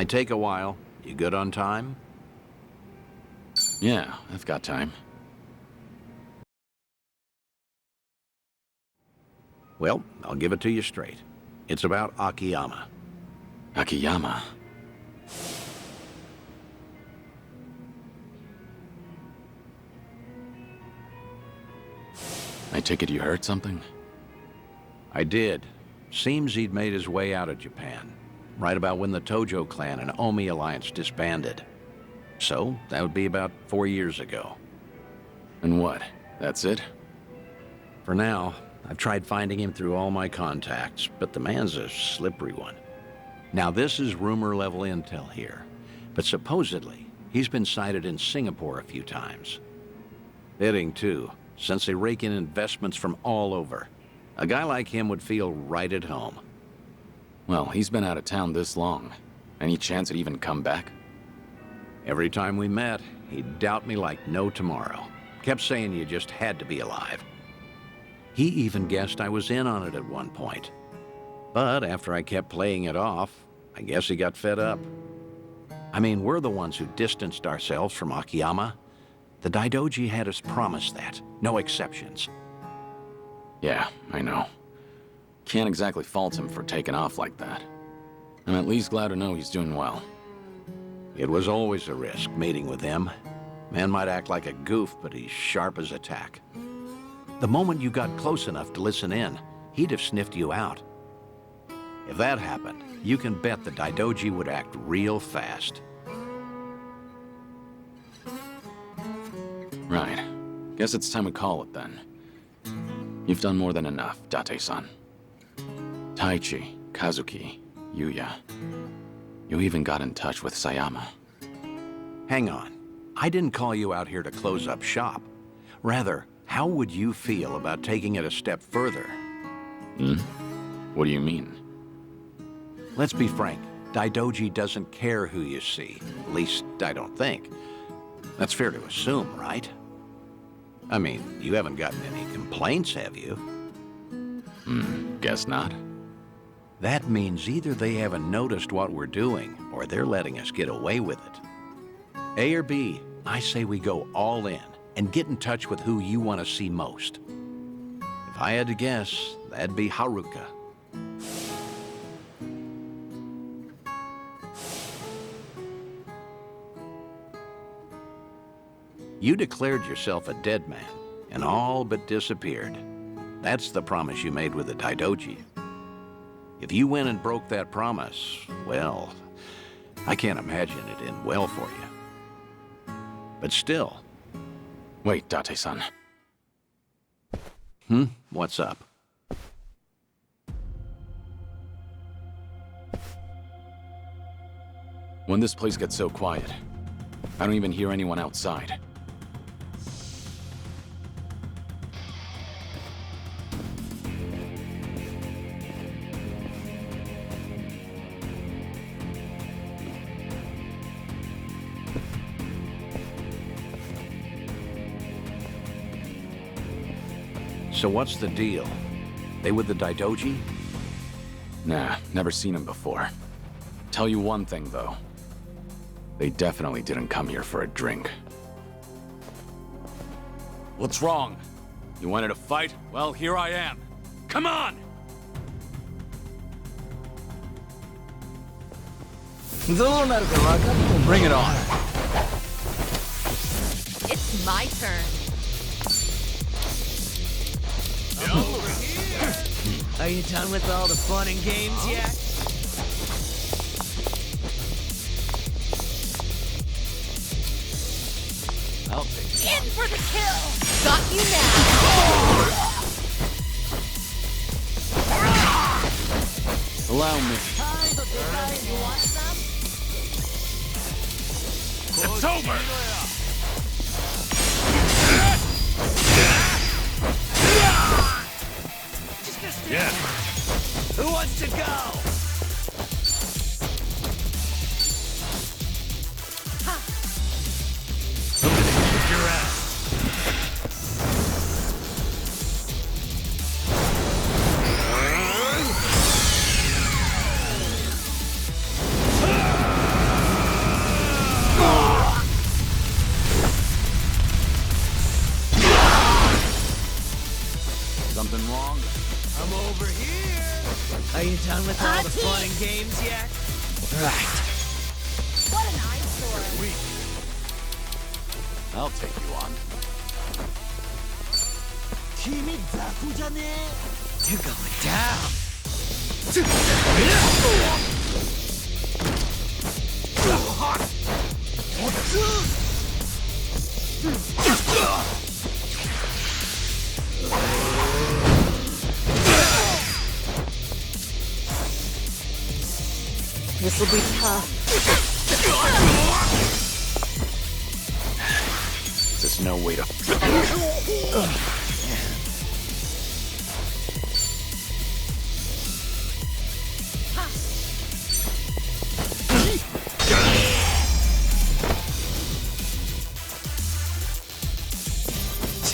Might take a while. You good on time? Yeah, I've got time. Well, I'll give it to you straight. It's about Akiyama. Akiyama. I take it you heard something? I did. Seems he'd made his way out of Japan, right about when the Tojo clan and Omi alliance disbanded. So, that would be about 4 years ago. And what? That's it? For now, I've tried finding him through all my contacts, but the man's a slippery one. Now, this is rumor-level intel here, but supposedly, he's been sighted in Singapore a few times. Fitting, too, since they rake in investments from all over. A guy like him would feel right at home. Well, he's been out of town this long. Any chance he'd even come back? Every time we met, he'd doubt me like no tomorrow. Kept saying you just had to be alive. He even guessed I was in on it at one point. But after I kept playing it off, I guess he got fed up. I mean, we're the ones who distanced ourselves from Akiyama. The Daidoji had us promise that. No exceptions. Yeah, I know. Can't exactly fault him for taking off like that. I'm at least glad to know he's doing well. It was always a risk, meeting with him. Man might act like a goof, but he's sharp as a tack. The moment you got close enough to listen in, he'd have sniffed you out. If that happened, you can bet the Daidoji would act real fast. Right. Guess it's time we call it then. You've done more than enough, Date-san. Taichi, Kazuki, Yuya. You even got in touch with Sayama. Hang on. I didn't call you out here to close up shop. Rather, how would you feel about taking it a step further? What do you mean? Let's be frank. Daidoji doesn't care who you see. At least, I don't think. That's fair to assume, right? I mean, you haven't gotten any complaints, have you? Guess not. That means either they haven't noticed what we're doing, or they're letting us get away with it. A or B, I say we go all in and get in touch with who you want to see most. If I had to guess, that'd be Haruka. You declared yourself a dead man, and all but disappeared. That's the promise you made with the Daidoji. If you went and broke that promise, well, I can't imagine it end well for you. But still. Wait, Date-san. What's up? When this place gets so quiet, I don't even hear anyone outside. So what's the deal? They with the Daidoji? Nah, never seen him before. Tell you one thing, though. They definitely didn't come here for a drink. What's wrong? You wanted to fight? Well, here I am. Come on! Bring it on. It's my turn. Are you done with all the fun and games yet? I'll take it. In for the kill! Got you now! Allow me. You want some? It's over! Yeah. Who wants to go? Kick your ass. Are you done with all the fun and games yet? Right. What an eyesore. I'll take you on. You're going down. This'll be tough. There's no way to...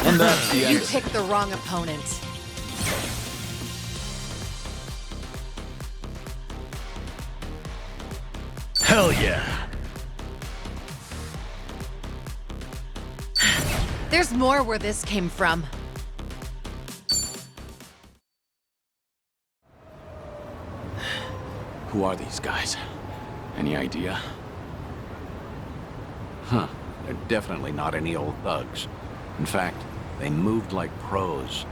And that's the end. You picked the wrong opponent. Hell yeah. There's more where this came from. Who are these guys? Any idea? Huh. They're definitely not any old thugs. In fact, they moved like pros.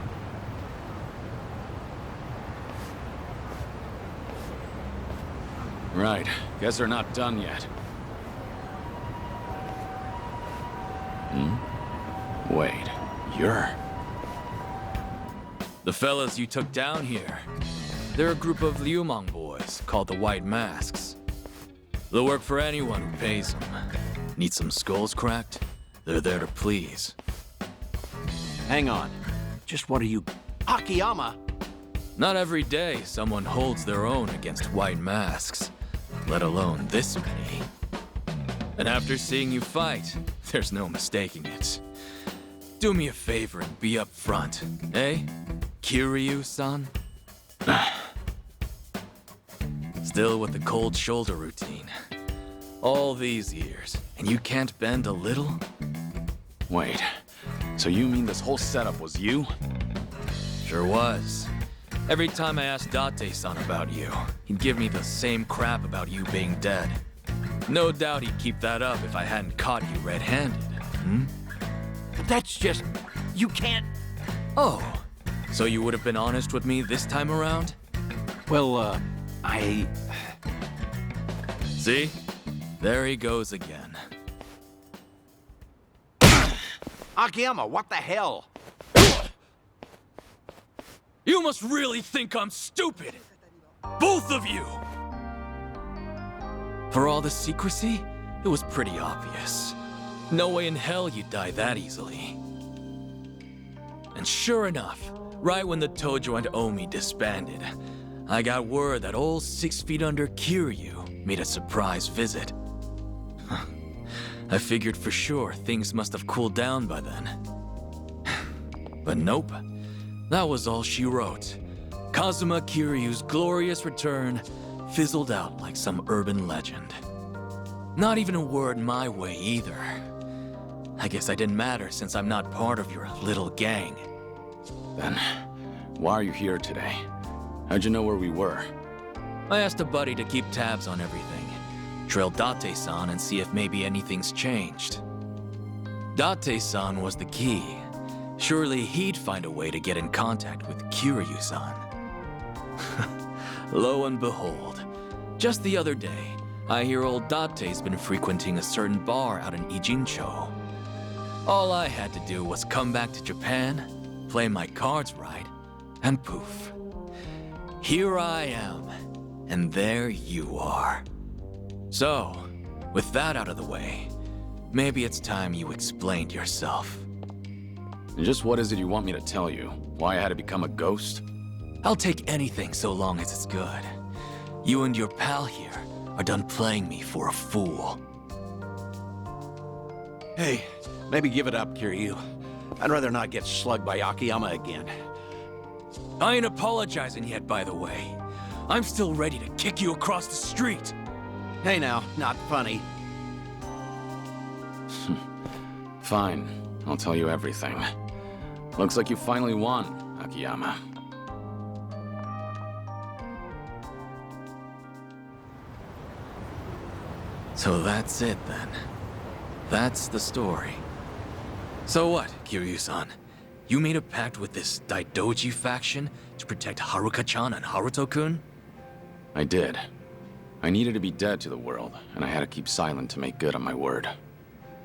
Right. Guess they're not done yet. Wait, you're... The fellas you took down here. They're a group of Liumang boys called the White Masks. They'll work for anyone who pays them. Need some skulls cracked? They're there to please. Hang on. Just what are you... Akiyama? Not every day someone holds their own against White Masks, let alone this many. And after seeing you fight, there's no mistaking it. Do me a favor and be up front, eh? Kiryu-san? Still with the cold shoulder routine. All these years, and you can't bend a little? Wait, so you mean this whole setup was you? Sure was. Every time I asked Date-san about you, he'd give me the same crap about you being dead. No doubt he'd keep that up if I hadn't caught you red-handed, That's just... You can't... Oh, so you would have been honest with me this time around? Well, I... See? There he goes again. Akiyama, what the hell? You must really think I'm stupid! Both of you! For all the secrecy, it was pretty obvious. No way in hell you'd die that easily. And sure enough, right when the Tojo and Omi disbanded, I got word that old 6 feet under Kiryu made a surprise visit. I figured for sure things must have cooled down by then. But nope. That was all she wrote. Kazuma Kiryu's glorious return fizzled out like some urban legend. Not even a word my way either. I guess I didn't matter since I'm not part of your little gang. Then, why are you here today? How'd you know where we were? I asked a buddy to keep tabs on everything. Trail Date-san and see if maybe anything's changed. Date-san was the key. Surely he'd find a way to get in contact with Kiryu-san. Lo and behold, just the other day, I hear old Date's been frequenting a certain bar out in Ijincho. All I had to do was come back to Japan, play my cards right, and poof. Here I am, and there you are. So, with that out of the way, maybe it's time you explained yourself. And just what is it you want me to tell you? Why I had to become a ghost? I'll take anything so long as it's good. You and your pal here are done playing me for a fool. Hey, maybe give it up, Kiryu. I'd rather not get slugged by Akiyama again. I ain't apologizing yet, by the way. I'm still ready to kick you across the street. Hey now, not funny. Fine, I'll tell you everything. Looks like you finally won, Akiyama. So that's it then. That's the story. So what, Kiryu-san? You made a pact with this Daidoji faction to protect Haruka-chan and Haruto-kun? I did. I needed to be dead to the world, and I had to keep silent to make good on my word.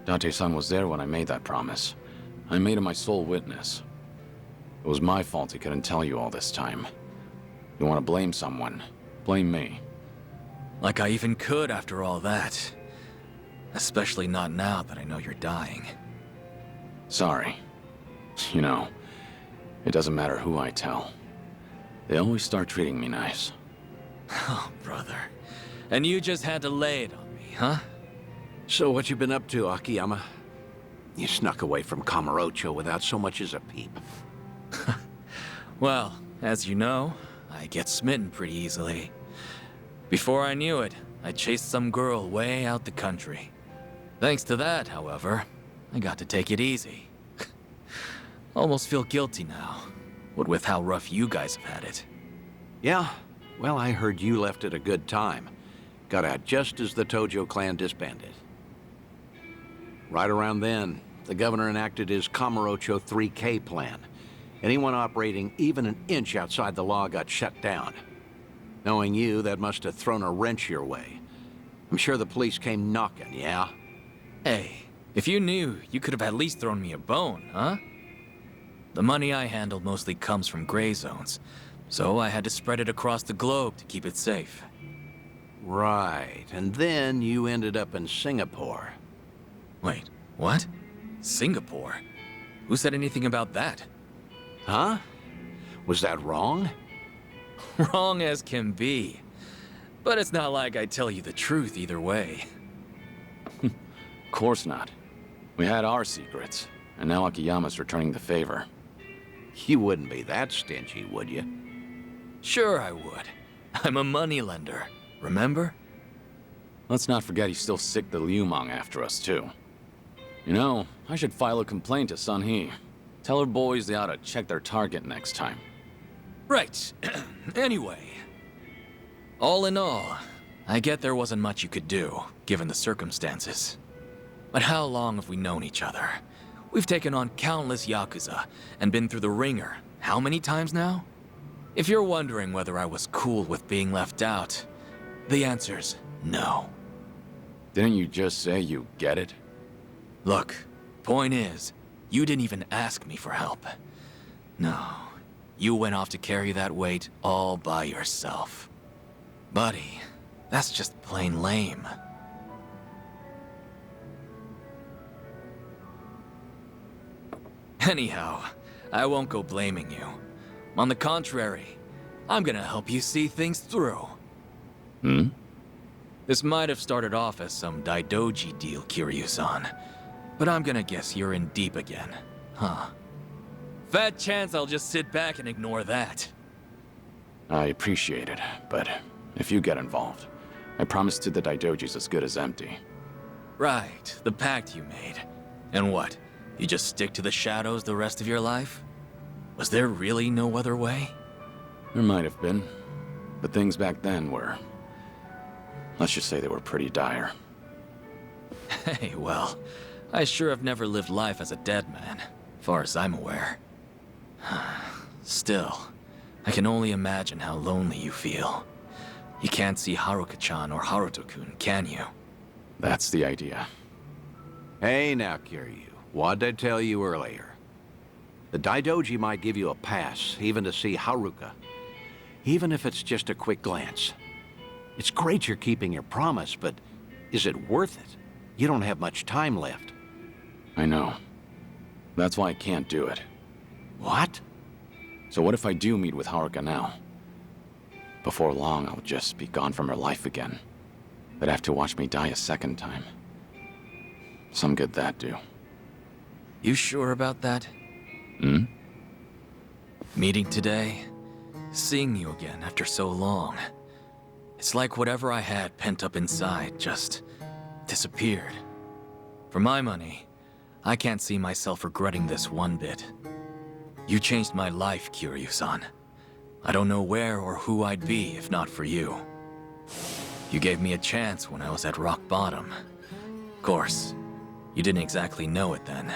Date-san was there when I made that promise. I made him my sole witness. It was my fault he couldn't tell you all this time. You want to blame someone, blame me. Like I even could after all that. Especially not now that I know you're dying. Sorry. You know, it doesn't matter who I tell. They always start treating me nice. Oh, brother. And you just had to lay it on me, huh? So what you been up to, Akiyama? You snuck away from Kamurocho without so much as a peep. Well, as you know, I get smitten pretty easily. Before I knew it, I chased some girl way out the country. Thanks to that, however, I got to take it easy. Almost feel guilty now, what with how rough you guys have had it. Yeah, well, I heard you left at a good time. Got out just as the Tojo clan disbanded. Right around then, the governor enacted his Kamurocho 3K plan. Anyone operating even an inch outside the law got shut down. Knowing you, that must have thrown a wrench your way. I'm sure the police came knocking, yeah? Hey, if you knew, you could have at least thrown me a bone, huh? The money I handle mostly comes from gray zones, so I had to spread it across the globe to keep it safe. Right, and then you ended up in Singapore. Wait, what? Singapore? Who said anything about that? Huh? Was that wrong? Wrong as can be. But it's not like I tell you the truth either way. Of course not. We had our secrets, and now Akiyama's returning the favor. You wouldn't be that stingy, would you? Sure I would. I'm a moneylender, remember? Let's not forget he's still sick the Liumang after us, too. You know, I should file a complaint to Sun Hee. Tell her boys they ought to check their target next time. Right. Anyway. All in all, I get there wasn't much you could do, given the circumstances. But how long have we known each other? We've taken on countless Yakuza, and been through the ringer, how many times now? If you're wondering whether I was cool with being left out, the answer's no. Didn't you just say you get it? Look, point is, you didn't even ask me for help. No, you went off to carry that weight all by yourself. Buddy, that's just plain lame. Anyhow, I won't go blaming you. On the contrary, I'm gonna help you see things through. Hmm? This might have started off as some Daidoji deal, Kiryu-san. But I'm gonna guess you're in deep again, huh? Fat chance I'll just sit back and ignore that. I appreciate it, but if you get involved, I promise to the Daidoji's as good as empty. Right, the pact you made. And what, you just stick to the shadows the rest of your life? Was there really no other way? There might have been, but things back then were... let's just say they were pretty dire. Hey, well, I sure have never lived life as a dead man, far as I'm aware. Still, I can only imagine how lonely you feel. You can't see Haruka-chan or Haruto-kun, can you? That's the idea. Hey now, Kiryu. What'd I tell you earlier? The Daidoji might give you a pass, even to see Haruka. Even if it's just a quick glance. It's great you're keeping your promise, but is it worth it? You don't have much time left. I know. That's why I can't do it. What? So what if I do meet with Haruka now? Before long, I'll just be gone from her life again. They'd have to watch me die a second time. Some good that do. You sure about that? Hmm? Meeting today, seeing you again after so long. It's like whatever I had pent up inside just disappeared. For my money, I can't see myself regretting this one bit. You changed my life, Kiryu-san. I don't know where or who I'd be if not for you. You gave me a chance when I was at rock bottom. Of course, you didn't exactly know it then.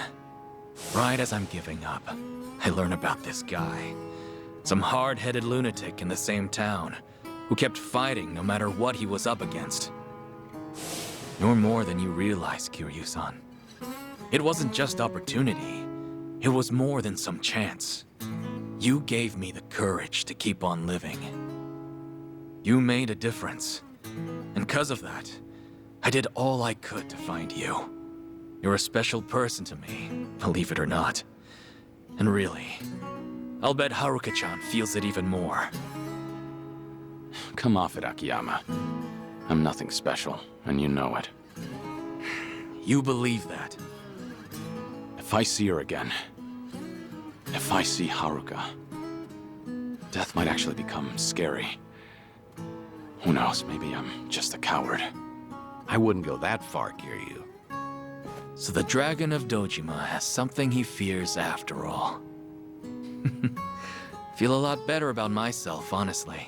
Right as I'm giving up, I learn about this guy. Some hard-headed lunatic in the same town, who kept fighting no matter what he was up against. You're more than you realize, Kiryu-san. It wasn't just opportunity. It was more than some chance. You gave me the courage to keep on living. You made a difference. And because of that, I did all I could to find you. You're a special person to me, believe it or not. And really, I'll bet Haruka-chan feels it even more. Come off it, Akiyama. I'm nothing special, and you know it. You believe that? If I see her again, if I see Haruka, death might actually become scary. Who knows, maybe I'm just a coward. I wouldn't go that far, Kiryu. So the Dragon of Dojima has something he fears after all. Feel a lot better about myself, honestly.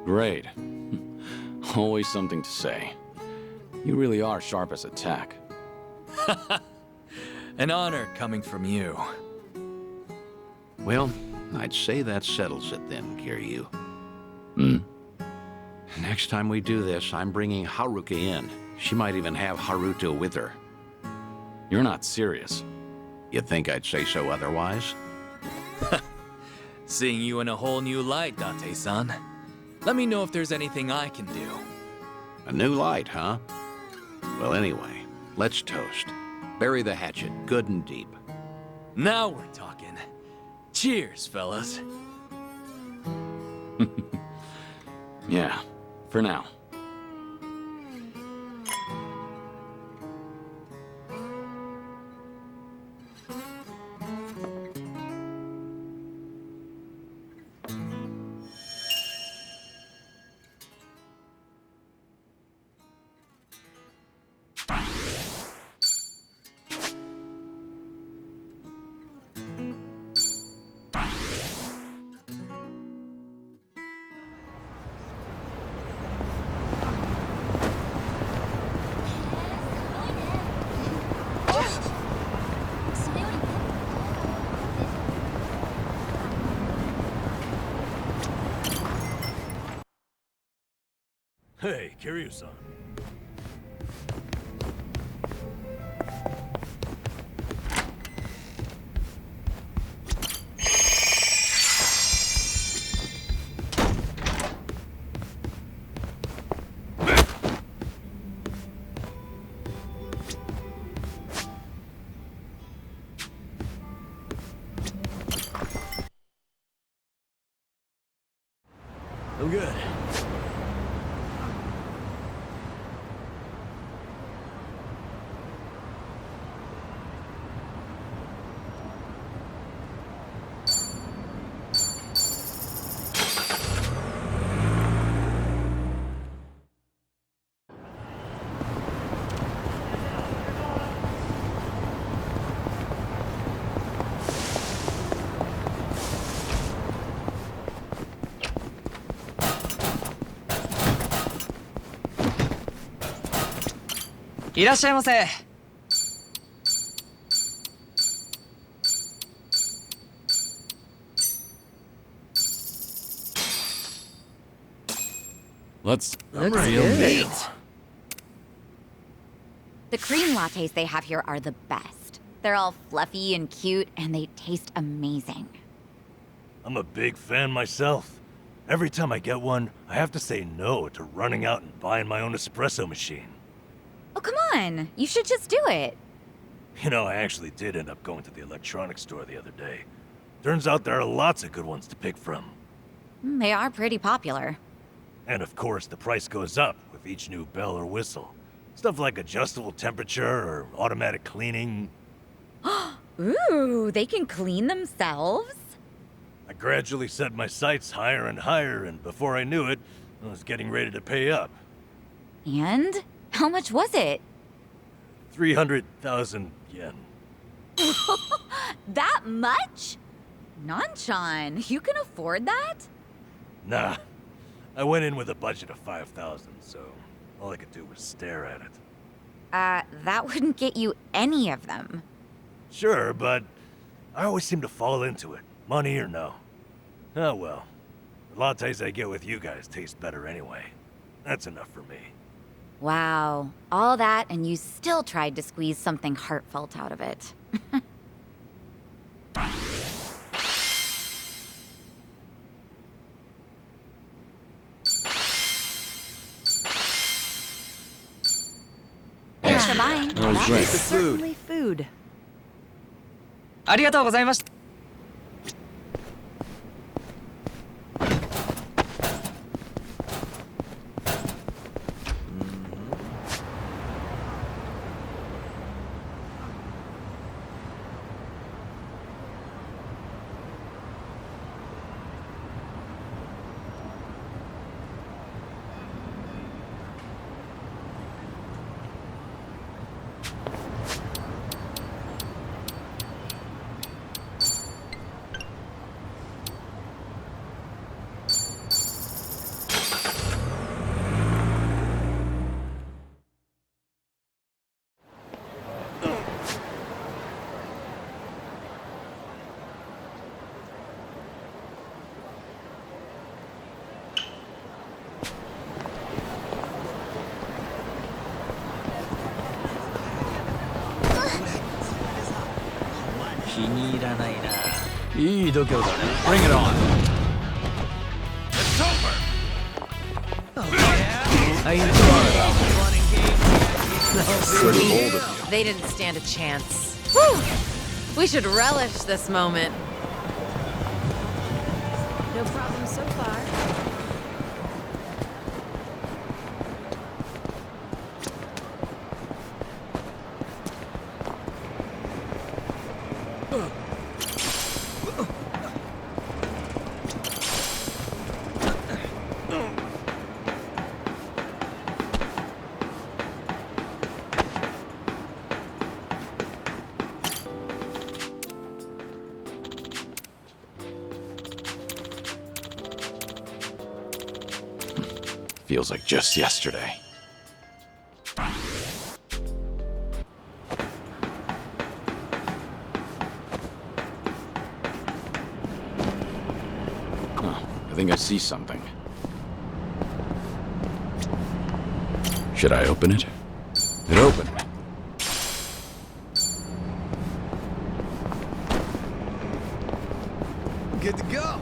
Great. Always something to say. You really are sharp as a tack. An honor coming from you. Well, I'd say that settles it then, Kiryu. Next time we do this, I'm bringing Haruka in. She might even have Haruto with her. You're not serious. You'd think I'd say so otherwise? Seeing you in a whole new light, Date-san. Let me know if there's anything I can do. A new light, huh? Well, anyway, let's toast. Bury the hatchet good and deep. Now we're talking. Cheers, fellas. Yeah, for now. Hey, Kiryu-san. I'm good. Let's... The cream lattes they have here are the best. They're all fluffy and cute, and they taste amazing. I'm a big fan myself. Every time I get one, I have to say no to running out and buying my own espresso machine. Oh, come on. You should just do it. You know, I actually did end up going to the electronics store the other day. Turns out there are lots of good ones to pick from. They are pretty popular. And of course, the price goes up with each new bell or whistle. Stuff like adjustable temperature or automatic cleaning. Ooh, they can clean themselves? I gradually set my sights higher and higher, and before I knew it, I was getting ready to pay up. And? How much was it? 300,000 yen. That much? Nanchan, you can afford that? Nah, I went in with a budget of 5,000, so all I could do was stare at it. That wouldn't get you any of them. Sure, but I always seem to fall into it, money or no. Oh well. The lattes I get with you guys taste better anyway. That's enough for me. Wow, all that and you still tried to squeeze something heartfelt out of it. Thanks for buying. That was That great. was certainly food. ありがとうございました。気に入らないな。いい度胸だね。Bring it on. I enjoy all the fun and games. Pretty bold of you. They didn't stand a chance. Whew! We should relish this moment. No problem so far. Feels like just yesterday. Huh, I think I see something. Should I open it? It opened. Good to go.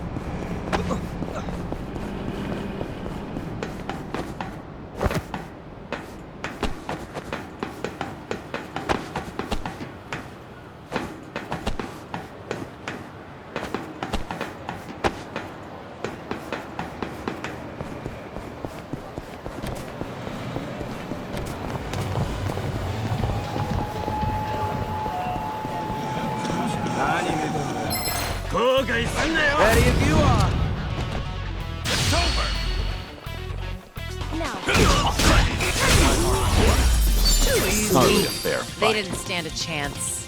Ready if you are. Hardly a fair They fight. didn't stand a chance.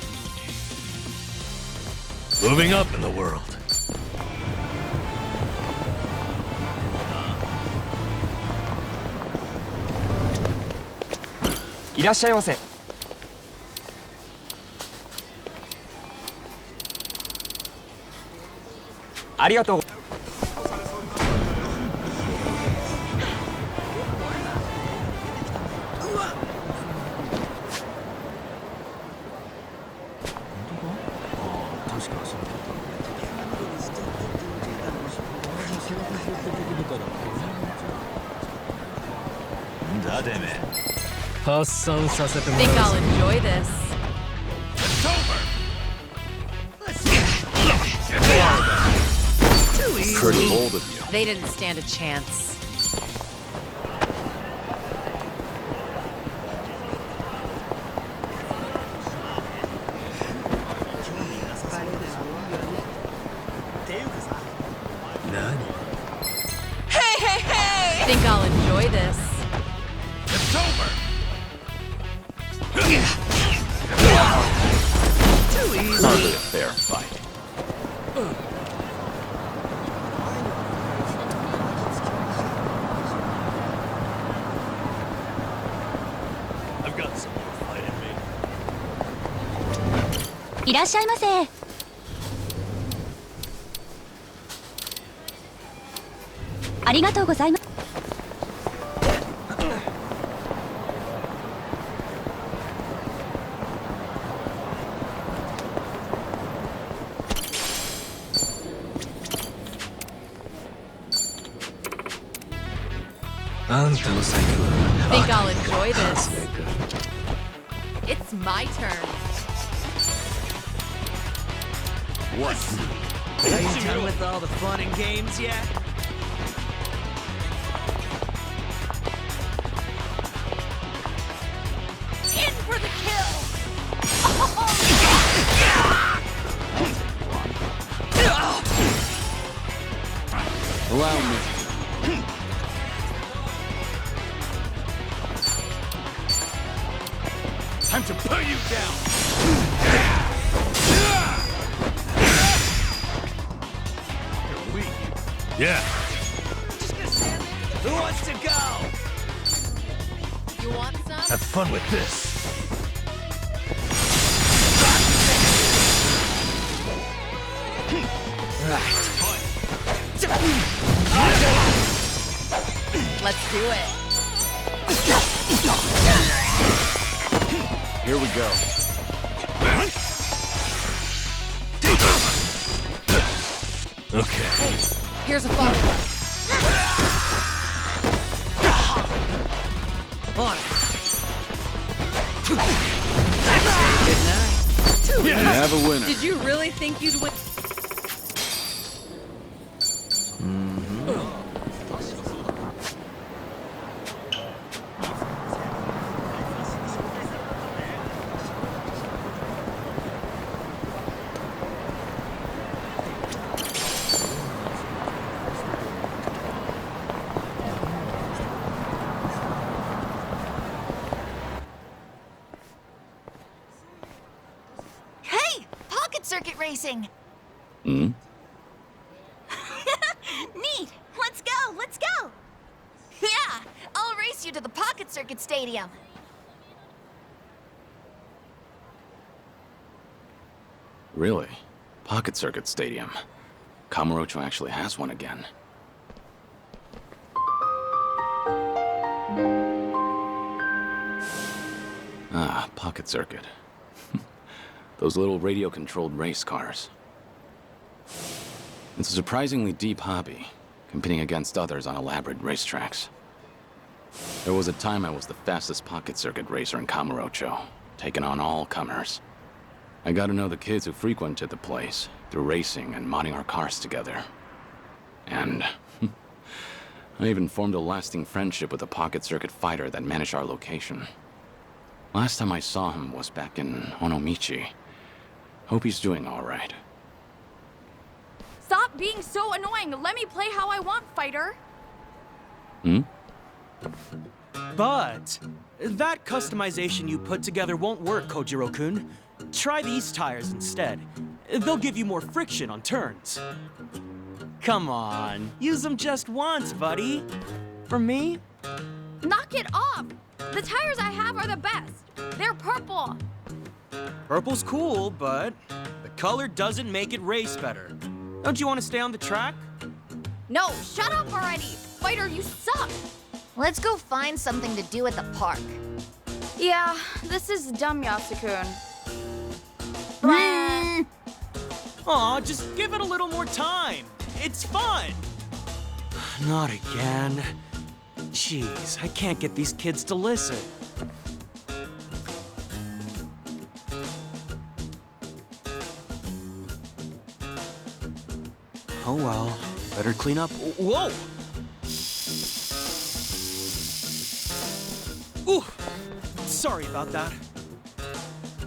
Moving up in the world. Think I'll enjoy this. Pretty bold of you. They didn't stand a chance. Hey! Think I'll enjoy this. Hardly a fair fight. いらっしゃいませ。ありがとうございます。あんたの財布 Think I'll enjoy this. It's my turn. What? Are you done with all the fun and games yet? In for the kill! Allow me. Time to put you down! You're weak. Yeah. Who wants to go? You want some? Have fun with this. Let's do it. Here we go. Okay. Here's a follow-up. On it. Good night. We have a winner. Did you really think you'd win? Hey! Pocket circuit racing! Hmm? Neat! Let's go! Let's go! Yeah! I'll race you to the Pocket Circuit Stadium. Really? Pocket Circuit Stadium. Kamurocho actually has one again. Ah, Pocket Circuit. Those little radio-controlled race cars. It's a surprisingly deep hobby, competing against others on elaborate racetracks. There was a time I was the fastest Pocket Circuit racer in Kamurocho, taking on all comers. I got to know the kids who frequented the place through racing and modding our cars together. And I even formed a lasting friendship with a Pocket Circuit fighter that managed our location. Last time I saw him was back in Onomichi. Hope he's doing all right. Stop being so annoying. Let me play how I want, fighter. Hmm? But that customization you put together won't work, Kojiro-kun. Try these tires instead. They'll give you more friction on turns. Come on, use them just once, buddy. For me? Knock it off. The tires I have are the best. They're purple. Purple's cool, but the color doesn't make it race better. Don't you want to stay on the track? No, shut up already. Fighter, you suck. Let's go find something to do at the park. Yeah, this is dumb, Yasukun. Aw, just give it a little more time. It's fun. Not again. Jeez, I can't get these kids to listen. Oh well, better clean up. Whoa! Ooh, sorry about that.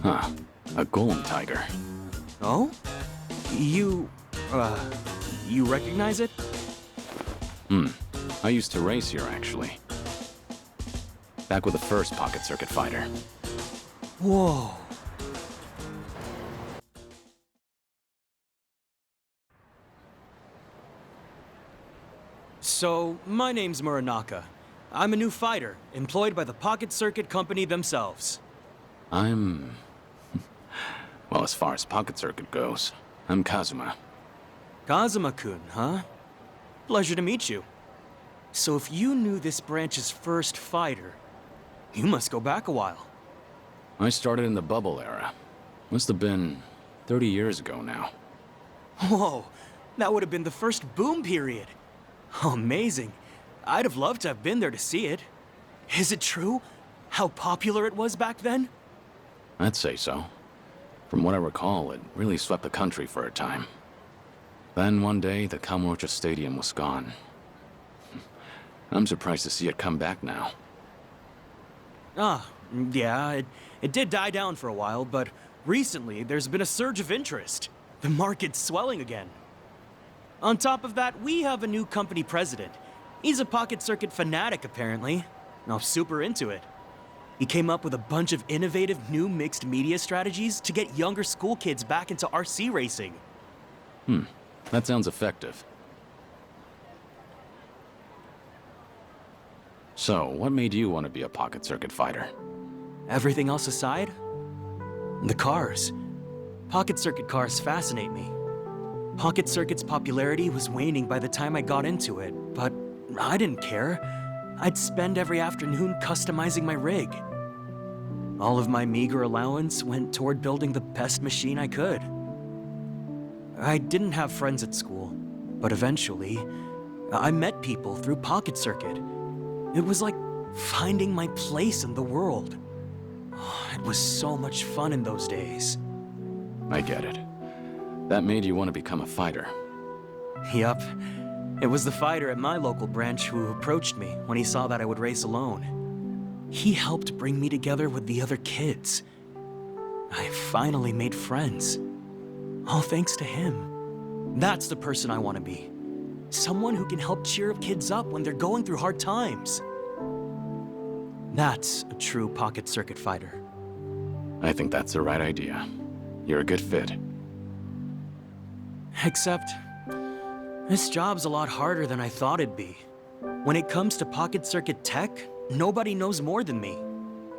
Huh. A golem tiger. Oh? You recognize it? I used to race here, actually. Back with the first Pocket Circuit fighter. Whoa. So, my name's Muranaka. I'm a new fighter, employed by the Pocket Circuit Company themselves. I'm... Well, as far as Pocket Circuit goes, I'm Kazuma. Kazuma-kun, huh? Pleasure to meet you. So if you knew this branch's first fighter, you must go back a while. I started in the bubble era. Must have been 30 years ago now. Whoa, that would have been the first boom period. Amazing. I'd have loved to have been there to see it. Is it true? How popular it was back then? I'd say so. From what I recall, it really swept the country for a time. Then one day, the Kamurocho Stadium was gone. I'm surprised to see it come back now. Yeah, it did die down for a while, but recently there's been a surge of interest. The market's swelling again. On top of that, we have a new company president. He's a Pocket Circuit fanatic, apparently. I'm super into it. He came up with a bunch of innovative new mixed media strategies to get younger school kids back into RC racing. That sounds effective. So, what made you want to be a Pocket Circuit fighter? Everything else aside, the cars. Pocket Circuit cars fascinate me. Pocket Circuit's popularity was waning by the time I got into it, but I didn't care. I'd spend every afternoon customizing my rig. All of my meager allowance went toward building the best machine I could. I didn't have friends at school, but eventually, I met people through Pocket Circuit. It was like finding my place in the world. It was so much fun in those days. I get it. That made you want to become a fighter. Yup. It was the fighter at my local branch who approached me when he saw that I would race alone. He helped bring me together with the other kids. I finally made friends. All thanks to him. That's the person I want to be. Someone who can help cheer kids up when they're going through hard times. That's a true Pocket Circuit fighter. I think that's the right idea. You're a good fit. Except, this job's a lot harder than I thought it'd be. When it comes to Pocket Circuit tech, nobody knows more than me.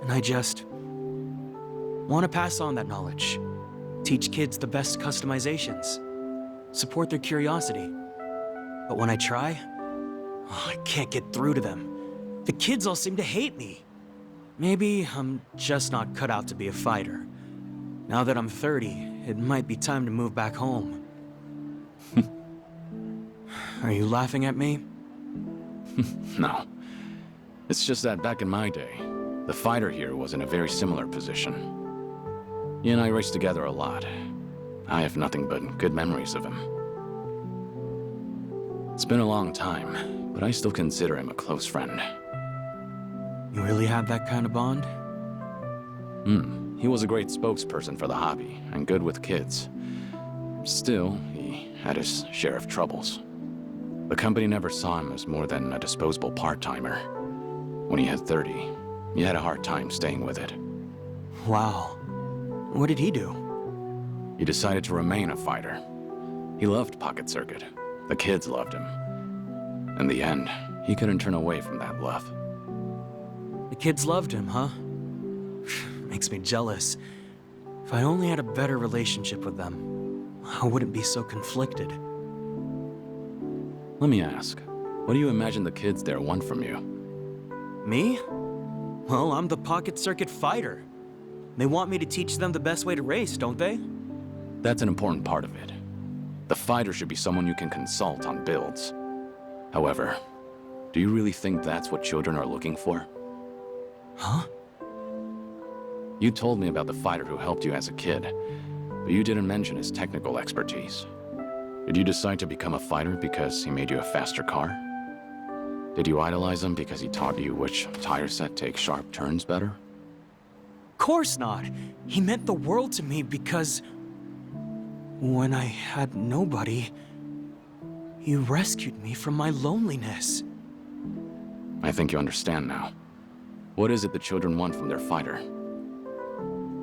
And I just want to pass on that knowledge. Teach kids the best customizations. Support their curiosity. But when I try, I can't get through to them. The kids all seem to hate me. Maybe I'm just not cut out to be a fighter. Now that I'm 30, it might be time to move back home. Are you laughing at me? No. It's just that back in my day, the fighter here was in a very similar position. He and I raced together a lot. I have nothing but good memories of him. It's been a long time, but I still consider him a close friend. You really have that kind of bond? He was a great spokesperson for the hobby, and good with kids. Still, he had his share of troubles. The company never saw him as more than a disposable part-timer. When he had 30, he had a hard time staying with it. Wow. What did he do? He decided to remain a fighter. He loved Pocket Circuit. The kids loved him. In the end, he couldn't turn away from that love. The kids loved him, huh? Makes me jealous. If I only had a better relationship with them, I wouldn't be so conflicted. Let me ask, what do you imagine the kids there want from you? Me? Well, I'm the Pocket Circuit fighter. They want me to teach them the best way to race, don't they? That's an important part of it. The fighter should be someone you can consult on builds. However, do you really think that's what children are looking for? Huh? You told me about the fighter who helped you as a kid, but you didn't mention his technical expertise. Did you decide to become a fighter because he made you a faster car? Did you idolize him because he taught you which tire set takes sharp turns better? Course not. He meant the world to me because when I had nobody, he rescued me from my loneliness. I think you understand now. What is it the children want from their fighter?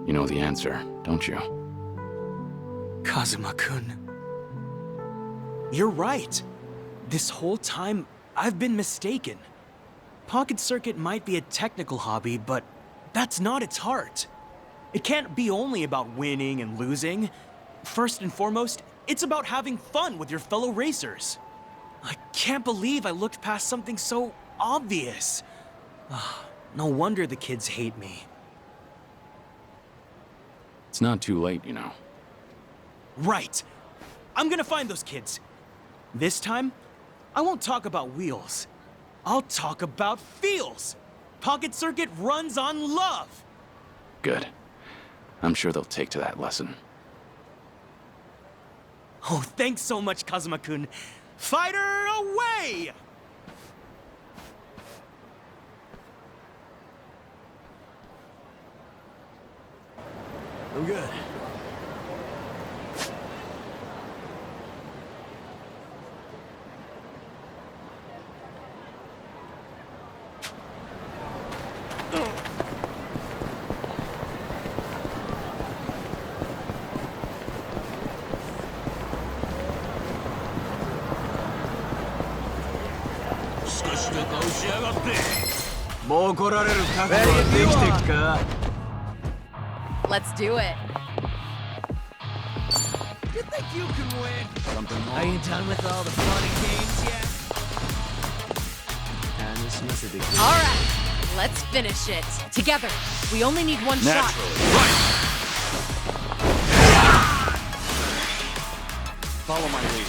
You know the answer, don't you? Kazuma-kun. You're right. This whole time, I've been mistaken. Pocket Circuit might be a technical hobby, but that's not its heart. It can't be only about winning and losing. First and foremost, it's about having fun with your fellow racers. I can't believe I looked past something so obvious. No wonder the kids hate me. It's not too late, you know. Right. I'm gonna find those kids. This time, I won't talk about wheels. I'll talk about feels. Pocket Circuit runs on love. Good. I'm sure they'll take to that lesson. Oh, thanks so much, Kazuma-kun. Fighter away! I'm good. Let's do it. You think you can win? Are you done with all the fun and games yet? All right, let's finish it. Together. We only need one shot. Follow my lead.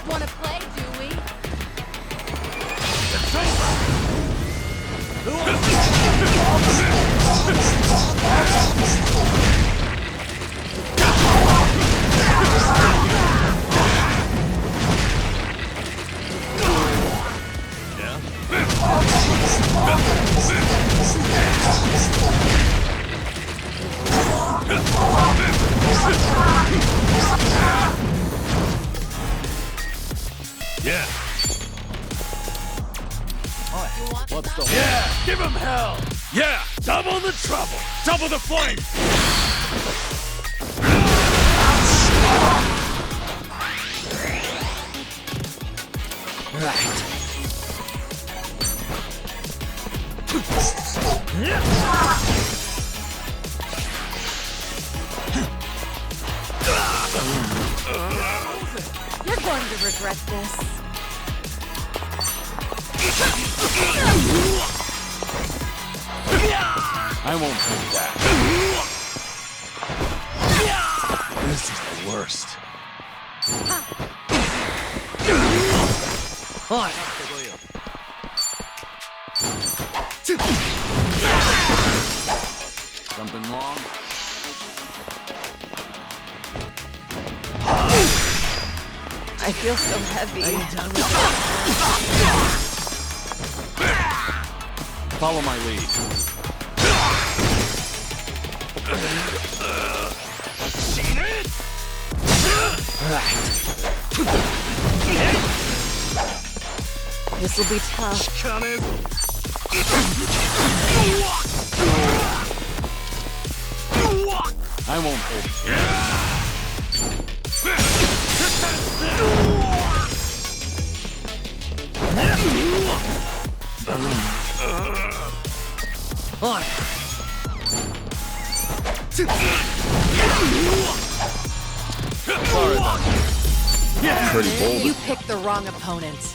Wanna play, do we? Yeah. What's the Yeah! Give him hell! Yeah! Double the trouble! Double the flame! You're going to regret this. I won't take that. This is the worst. Something wrong? I feel so heavy. Are you done with Follow my lead. Seen it? This will be tough. Coming. I won't hold it. Sorry about that. Pretty bold. You picked the wrong opponent.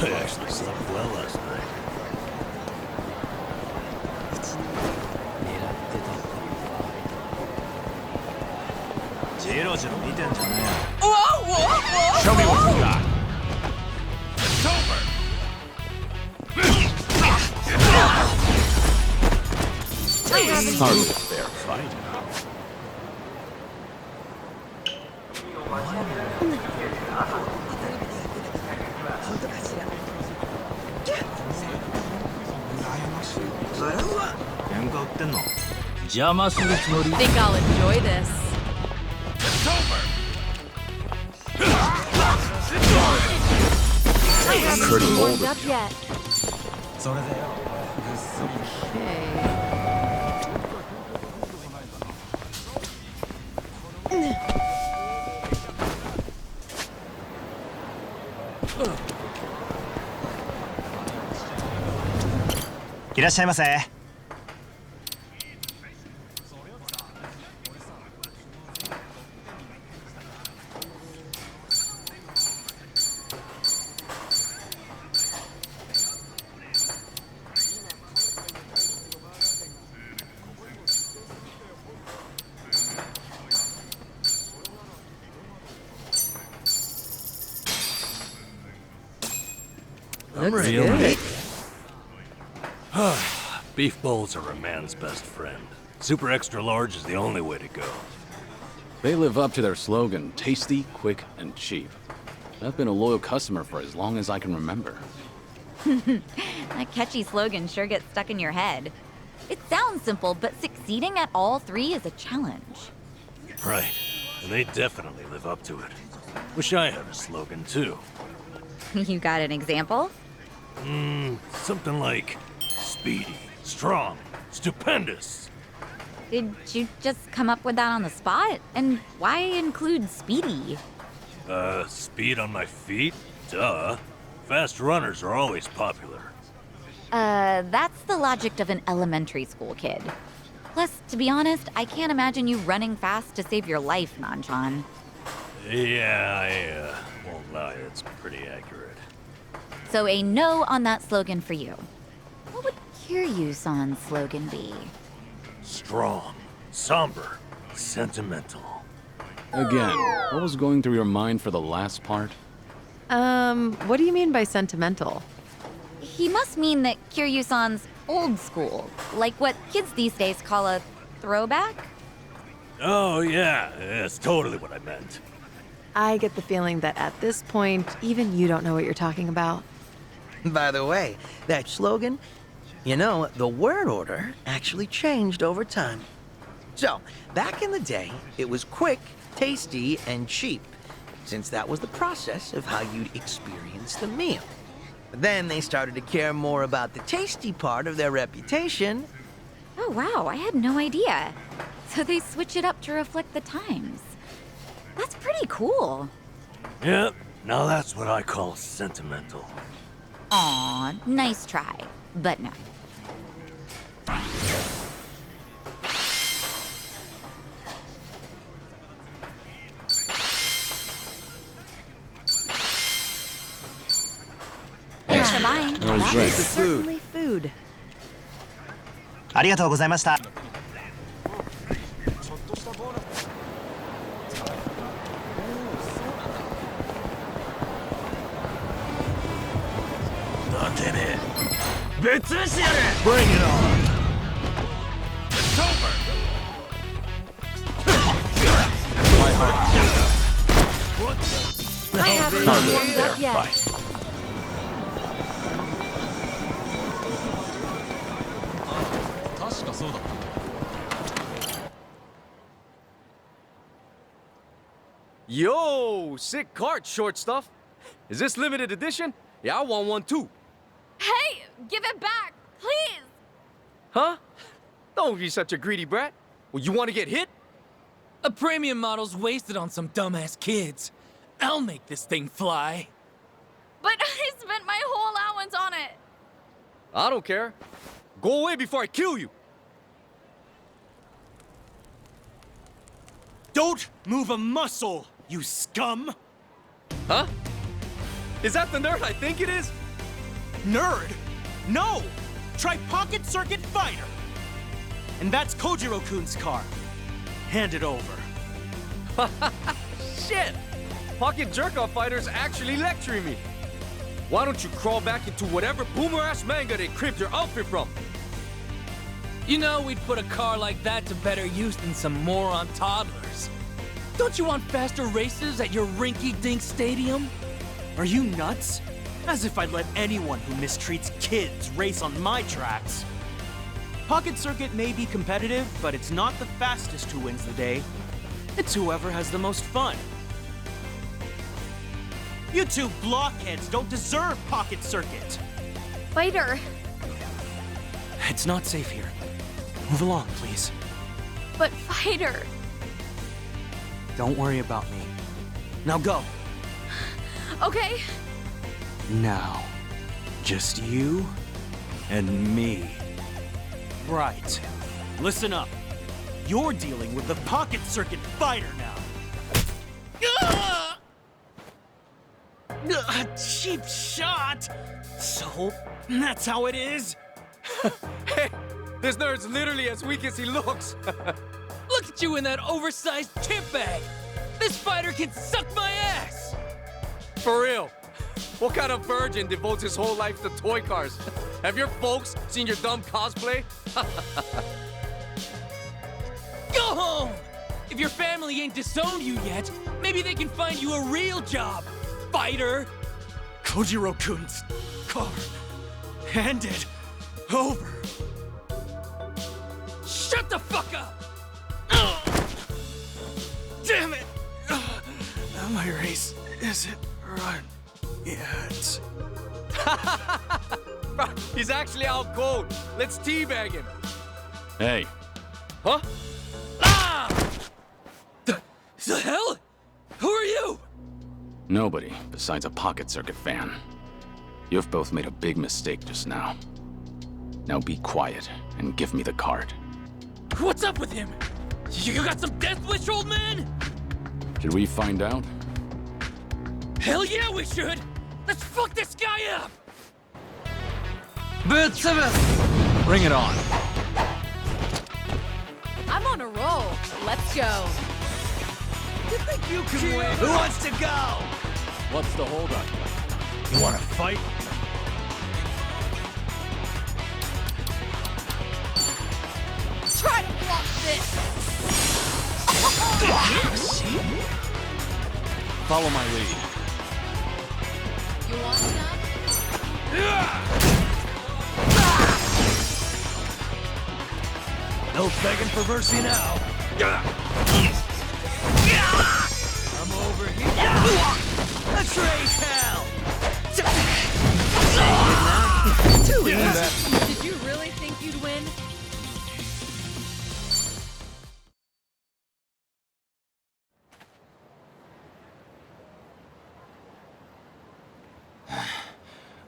I actually slept well last night. Show me what you got. It's over! Hardly fair. fight. Think I'll enjoy this. I haven't warmed up yet. Okay. いらっしゃいませ。Looks good. Beef bowls are a man's best friend. Super extra large is the only way to go. They live up to their slogan, tasty, quick, and cheap. I've been a loyal customer for as long as I can remember. That catchy slogan sure gets stuck in your head. It sounds simple, but succeeding at all three is a challenge. Right. And they definitely live up to it. Wish I had a slogan, too. You got an example? Something like speedy, strong, stupendous. Did you just come up with that on the spot? And why include speedy? Speed on my feet? Duh. Fast runners are always popular. That's the logic of an elementary school kid. Plus, to be honest, I can't imagine you running fast to save your life, Nanchan. Yeah, I won't lie, it's pretty accurate. So a no on that slogan for you. What would Kiryu-san's slogan be? Strong, somber, sentimental. Again, what was going through your mind for the last part? What do you mean by sentimental? He must mean that Kiryu-san's old school, like what kids these days call a throwback? Oh, yeah, that's totally what I meant. I get the feeling that at this point, even you don't know what you're talking about. By the way, that slogan, you know, the word order actually changed over time. So, back in the day, it was quick, tasty, and cheap, since that was the process of how you'd experience the meal. But then they started to care more about the tasty part of their reputation. Oh, wow, I had no idea. So they switch it up to reflect the times. That's pretty cool. Yep, now that's what I call sentimental. Aw, nice try, but no. Thanks for buying. was great. Certainly food. ありがとうございました。なんてねえ。別してやれ Bring it on! It's over! My heart. What the? I haven't warmed up yet. Bye. Yo, sick cart, short stuff. Is this limited edition? Yeah, I want one too. Hey, give it back, please! Huh? Don't be such a greedy brat. Well, you want to get hit? A premium model's wasted on some dumbass kids. I'll make this thing fly. But I spent my whole allowance on it. I don't care. Go away before I kill you. Don't move a muscle, you scum! Huh? Is that the nerd I think it is? Nerd? No! Try Pocket Circuit Fighter! And that's Kojiro-kun's car. Hand it over. Shit! Pocket Jerk-Off Fighter's actually lecturing me. Why don't you crawl back into whatever boomer-ass manga they cribbed your outfit from? You know we'd put a car like that to better use than some moron toddlers. Don't you want faster races at your rinky-dink stadium? Are you nuts? As if I'd let anyone who mistreats kids race on my tracks. Pocket Circuit may be competitive, but it's not the fastest who wins the day. It's whoever has the most fun. You two blockheads don't deserve Pocket Circuit. Fighter. It's not safe here. Move along, please. But Fighter. Don't worry about me. Now go. Okay. Now, just you and me. Right. Listen up. You're dealing with the Pocket Circuit Fighter now. Cheap shot! So, that's how it is? Hey, this nerd's literally as weak as he looks. Look at you in that oversized kit bag! This fighter can suck my ass! For real. What kind of virgin devotes his whole life to toy cars? Have your folks seen your dumb cosplay? Go home! If your family ain't disowned you yet, maybe they can find you a real job, fighter! Kojiro-kun's car. Hand it over. Shut the fuck up! Damn it! My race isn't run yet. He's actually out cold. Let's teabag him. Hey, Huh? The hell? Who are you? nobody besides a Pocket Circuit fan. You've both made a big mistake just now. Now be quiet and give me the card. What's up with him? You got some death wish, old man? Should we find out? Hell yeah, we should! Let's fuck this guy up! Bring it on. I'm on a roll. Let's go. You think you can win? Who wants to go? What's the holdup? You wanna fight? Try to block this. Follow my lead. You want some? No begging for mercy now. I'm over here. Let's raise hell. Too easy. Did you really think you'd win?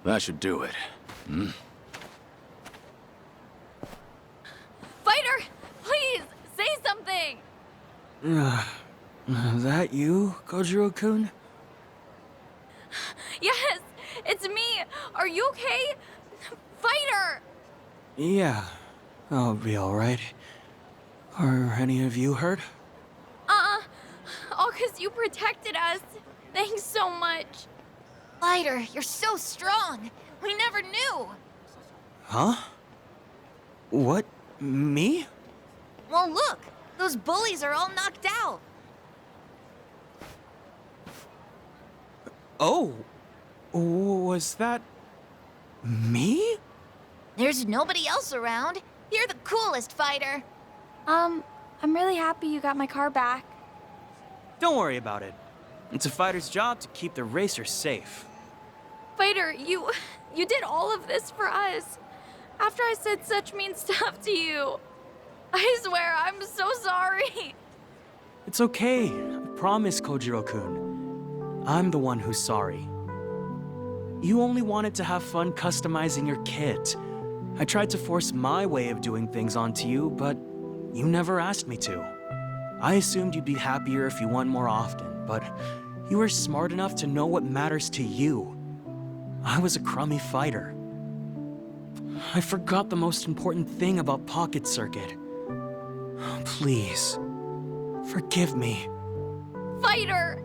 That should do it. Fighter! Please! Say something! That you, Kojiro-kun? Yes! It's me! Are you okay? Fighter! Yeah, I'll be alright. Are any of you hurt? All 'cause you protected us. Thanks so much. Fighter, you're so strong. We never knew. Huh? What? Me? Well, look. Those bullies are all knocked out. Oh, was that me? There's nobody else around. You're the coolest fighter. I'm really happy you got my car back. Don't worry about it. It's a fighter's job to keep the racers safe. Fighter, you did all of this for us. After I said such mean stuff to you. I swear, I'm so sorry. It's okay. I promise, Kojiro-kun. I'm the one who's sorry. You only wanted to have fun customizing your kit. I tried to force my way of doing things onto you, but you never asked me to. I assumed you'd be happier if you won more often, but you were smart enough to know what matters to you. I was a crummy fighter. I forgot the most important thing about Pocket Circuit. Please, forgive me. Fighter!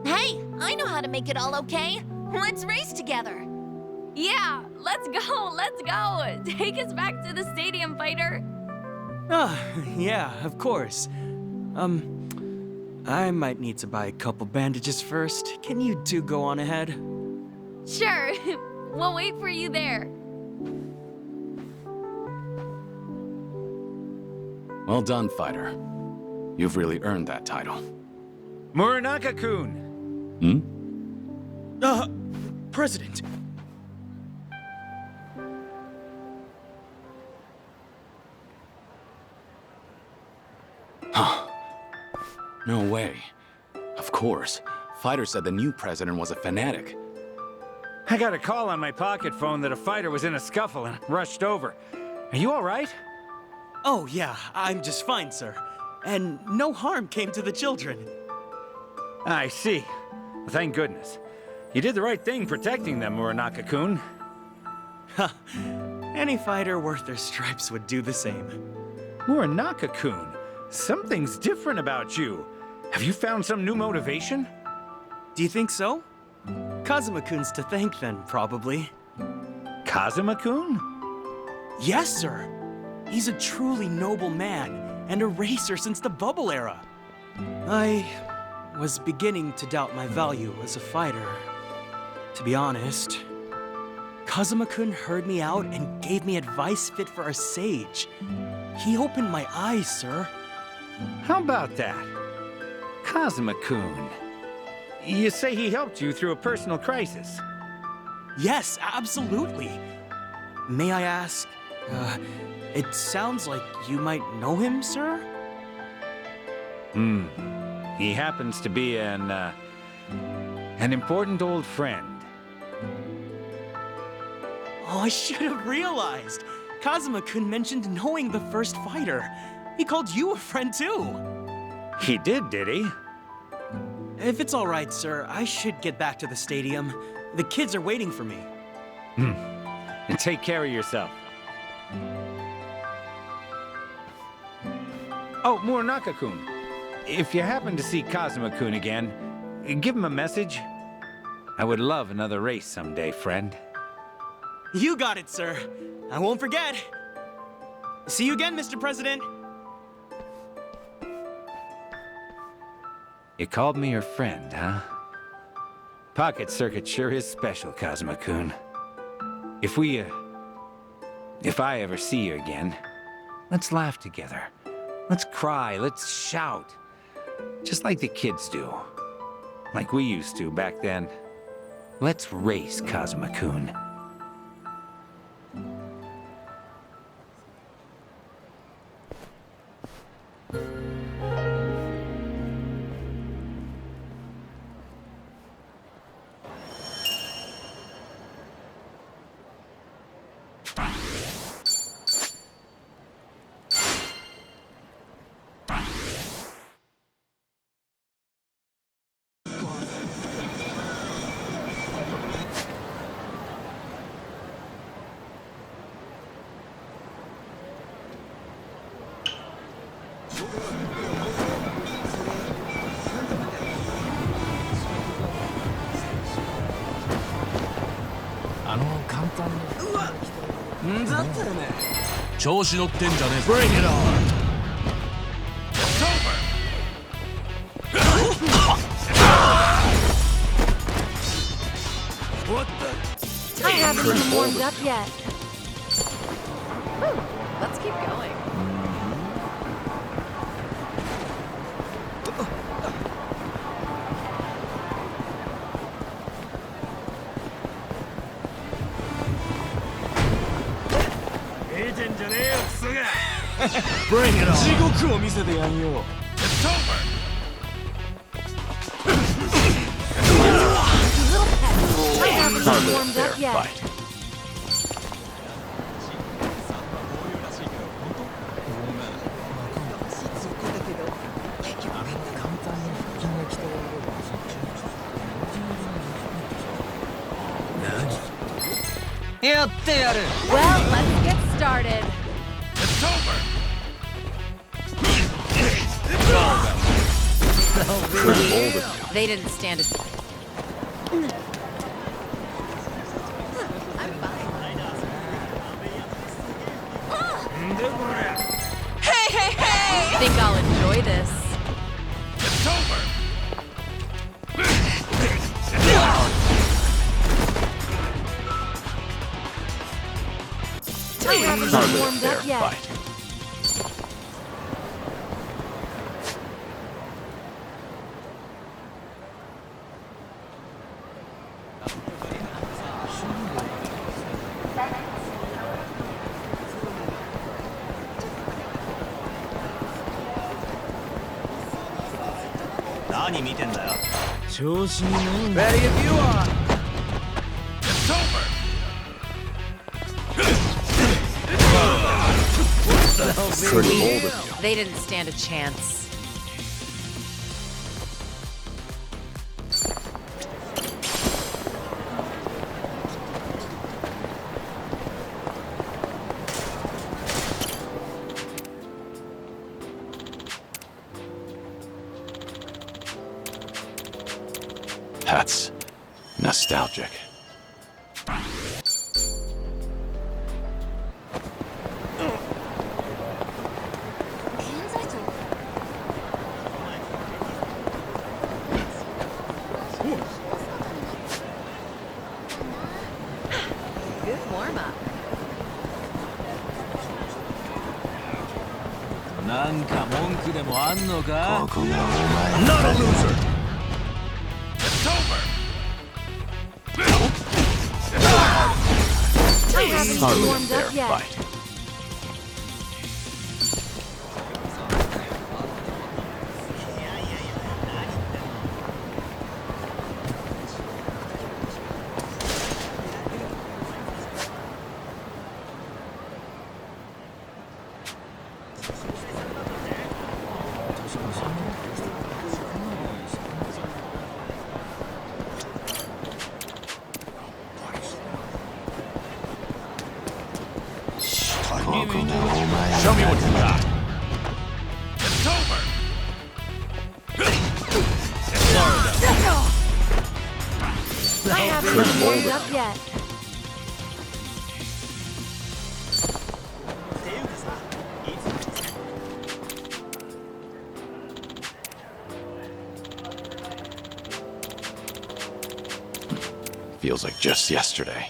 Hey, I know how to make it all okay. Let's race together. Yeah, let's go, let's go. Take us back to the stadium, fighter. Yeah, of course. I might need to buy a couple bandages first. Can you two go on ahead? Sure, we'll wait for you there. Well done, fighter. You've really earned that title. Muranaka-kun! President. No way. Of course. Fighter said the new president was a fanatic. I got a call on my pocket phone that a fighter was in a scuffle and rushed over. Are you all right? Oh, yeah, I'm just fine, sir. And no harm came to the children. I see. Well, thank goodness. You did the right thing protecting them, Muranaka-kun. Any fighter worth their stripes would do the same. Muranaka-kun, something's different about you. Have you found some new motivation? Do you think so? Kazuma-kun's to thank then, probably. Kazuma-kun? Yes, sir. He's a truly noble man, and a racer since the bubble era. I was beginning to doubt my value as a fighter, to be honest. Kazuma-kun heard me out and gave me advice fit for a sage. He opened my eyes, sir. How about that? Kazuma-kun. You say he helped you through a personal crisis? Yes, absolutely. May I ask, it sounds like you might know him, sir? He happens to be an important old friend. Oh, I should have realized. Kazuma-kun mentioned knowing the first fighter. He called you a friend, too. He did he? If it's all right, sir, I should get back to the stadium. The kids are waiting for me. And take care of yourself. Oh, Muranaka-kun. If you happen to see Kazuma-kun again, give him a message. I would love another race someday, friend. You got it, sir. I won't forget. See you again, Mr. President. You called me your friend, huh? Pocket Circuit sure is special, Kazuma-kun. If I ever see you again, let's laugh together. Let's cry, let's shout. Just like the kids do. Like we used to back then. Let's race, Kazuma-kun. Bring it on! It's over! What the? I haven't even warmed up yet. Whew, let's keep going. Bring it on! It's over! I haven't even warmed up yet. Well, let's get started. It's over! They didn't stand it. I'm fine. Hey, hey, hey! Think I'll enjoy this. It's over! I haven't Hardly a warmed fair up yet. fight. Ready if you are. It's over! Pretty bold of you. They didn't stand a chance. That's nostalgic. Good warm up. Not a loser! It's over! I haven't Hardly a warmed fair up yet. fight. Show me what you got. It's over! I haven't warmed up yet. Feels like just yesterday.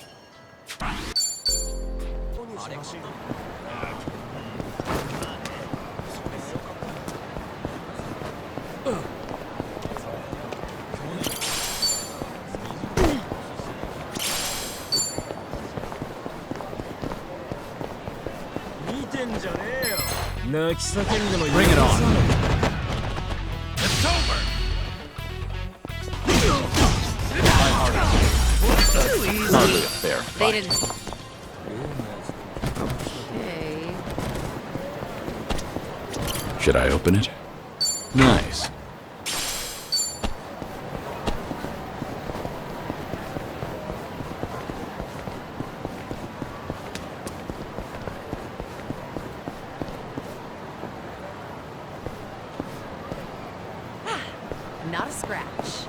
Bring it on. It's over! Hardly a fair They fight. didn't. Okay. Should I open it? Nice. Not a scratch.